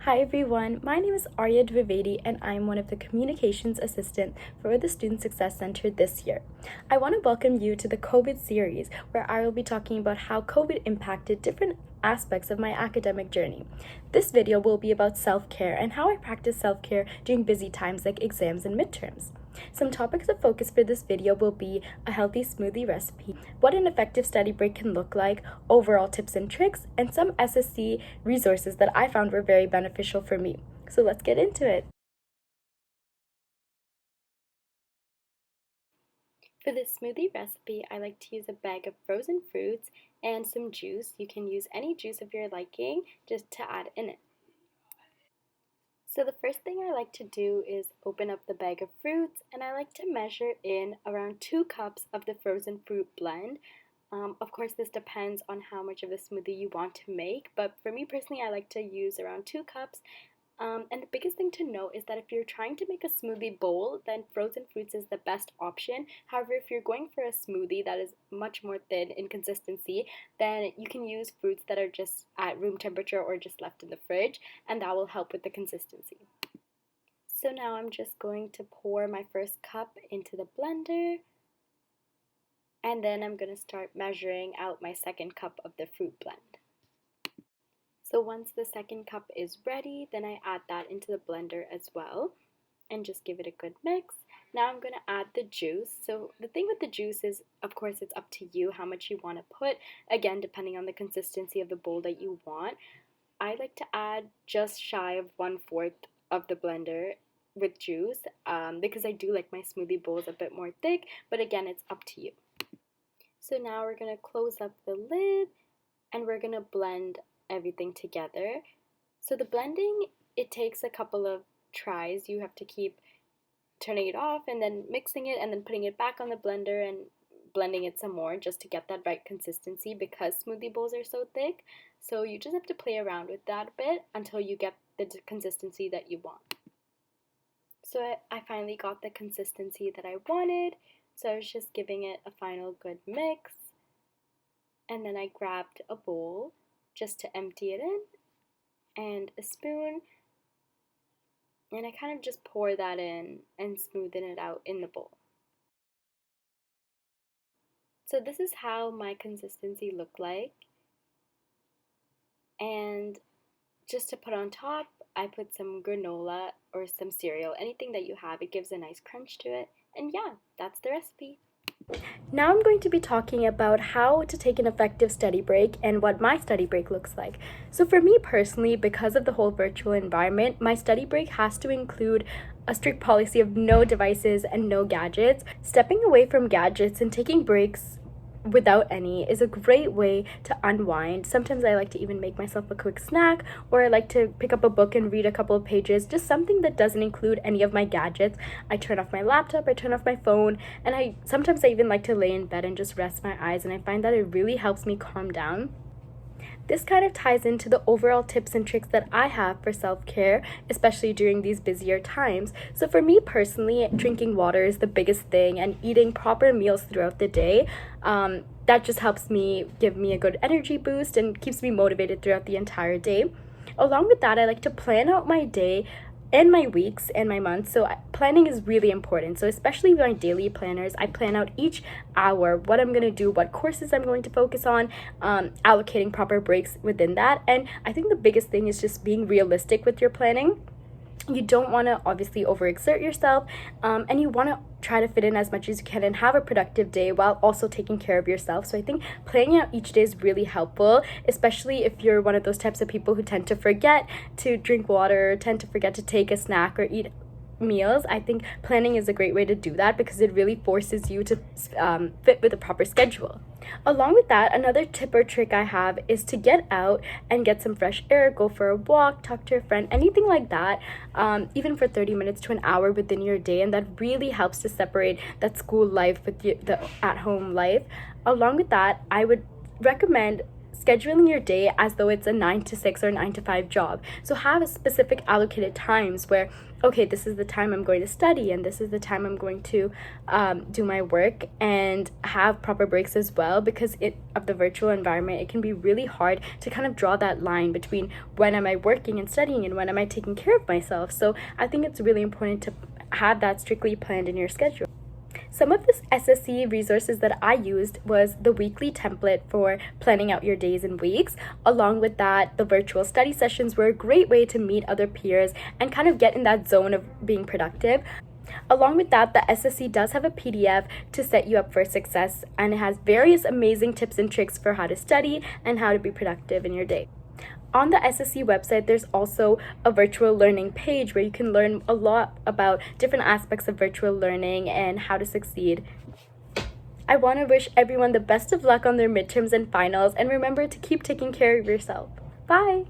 Hi everyone, my name is Arya and I'm one of the communications assistant for the Student Success Center this year. I want to welcome you to the COVID series where I will be talking about how COVID impacted different aspects of my academic journey. This video will be about self-care and how I practice self-care during busy times like exams and midterms. Some topics of focus for this video will be a healthy smoothie recipe, what an effective study break can look like, overall tips and tricks, and some SSC resources that I found were very beneficial for me. So let's get into it. For this smoothie recipe, I like to use a bag of frozen fruits and some juice. You can use any juice of your liking just to add in it. So the first thing I like to do is open up the bag of fruits, and I like to measure in around 2 cups of the frozen fruit blend. Of course, this depends on how much of the smoothie you want to make, but for me personally, I like to use around 2 cups. And the biggest thing to note is that if you're trying to make a smoothie bowl, then frozen fruits is the best option. However, if you're going for a smoothie that is much more thin in consistency, then you can use fruits that are just at room temperature or just left in the fridge, and that will help with the consistency. So now I'm just going to pour my first cup into the blender, and then I'm going to start measuring out my second cup of the fruit blend. So once the second cup is ready, then I add that into the blender as well and just give it a good mix. Now I'm going to add the juice. So the thing with the juice is, of course, it's up to you how much you want to put, again, depending on the consistency of the bowl that you want. I like to add just shy of 1/4 of the blender with juice because I do like my smoothie bowls a bit more thick, but again, it's up to you. So now we're going to close up the lid and we're going to blend everything together. So the blending, it takes a couple of tries. You have to keep turning it off and then mixing it and then putting it back on the blender and blending it some more just to get that right consistency because smoothie bowls are so thick. So you just have to play around with that a bit until you get the consistency that you want. So I finally got the consistency that I wanted. So I was just giving it a final good mix. And then I grabbed a bowl just to empty it in and a spoon, and I kind of just pour that in and smoothen it out in the bowl. So this is how my consistency looked like, and just to put on top, I put some granola or some cereal, anything that you have. It gives a nice crunch to it, and yeah, that's the recipe. Now I'm going to be talking about how to take an effective study break and what my study break looks like. So for me personally, because of the whole virtual environment, my study break has to include a strict policy of no devices and no gadgets. Stepping away from gadgets and taking breaks without any is a great way to unwind. Sometimes I like to even make myself a quick snack, or I like to pick up a book and read a couple of pages, just something that doesn't include any of my gadgets. I turn off my laptop, I turn off my phone, and sometimes I even like to lay in bed and just rest my eyes, and I find that it really helps me calm down. This kind of ties into the overall tips and tricks that I have for self-care, especially during these busier times. So for me personally, drinking water is the biggest thing, and eating proper meals throughout the day. That just helps me give me a good energy boost and keeps me motivated throughout the entire day. Along with that, I like to plan out my day and my weeks and my months. So planning is really important. So especially my daily planners, I plan out each hour what I'm going to do, what courses I'm going to focus on, allocating proper breaks within that. And I think the biggest thing is just being realistic with your planning. You don't want to obviously overexert yourself, and you want to try to fit in as much as you can and have a productive day while also taking care of yourself. So I think planning out each day is really helpful, especially if you're one of those types of people who tend to forget to drink water, tend to forget to take a snack or eat meals. I think planning is a great way to do that because it really forces you to fit with a proper schedule. Along with that, another tip or trick I have is to get out and get some fresh air, go for a walk, talk to a friend, anything like that, even for 30 minutes to an hour within your day, and that really helps to separate that school life with the at-home life. Along with that, I would recommend scheduling your day as though it's a 9 to 6 or 9 to 5 job. So have a specific allocated times where, okay, this is the time I'm going to study and this is the time I'm going to do my work, and have proper breaks as well, because of the virtual environment, it can be really hard to kind of draw that line between when am I working and studying and when am I taking care of myself. So I think it's really important to have that strictly planned in your schedule. Some of the SSC resources that I used was the weekly template for planning out your days and weeks. Along with that, the virtual study sessions were a great way to meet other peers and kind of get in that zone of being productive. Along with that, the SSC does have a PDF to set you up for success, and it has various amazing tips and tricks for how to study and how to be productive in your day. On the SSC website, there's also a virtual learning page where you can learn a lot about different aspects of virtual learning and how to succeed. I want to wish everyone the best of luck on their midterms and finals, and remember to keep taking care of yourself. Bye!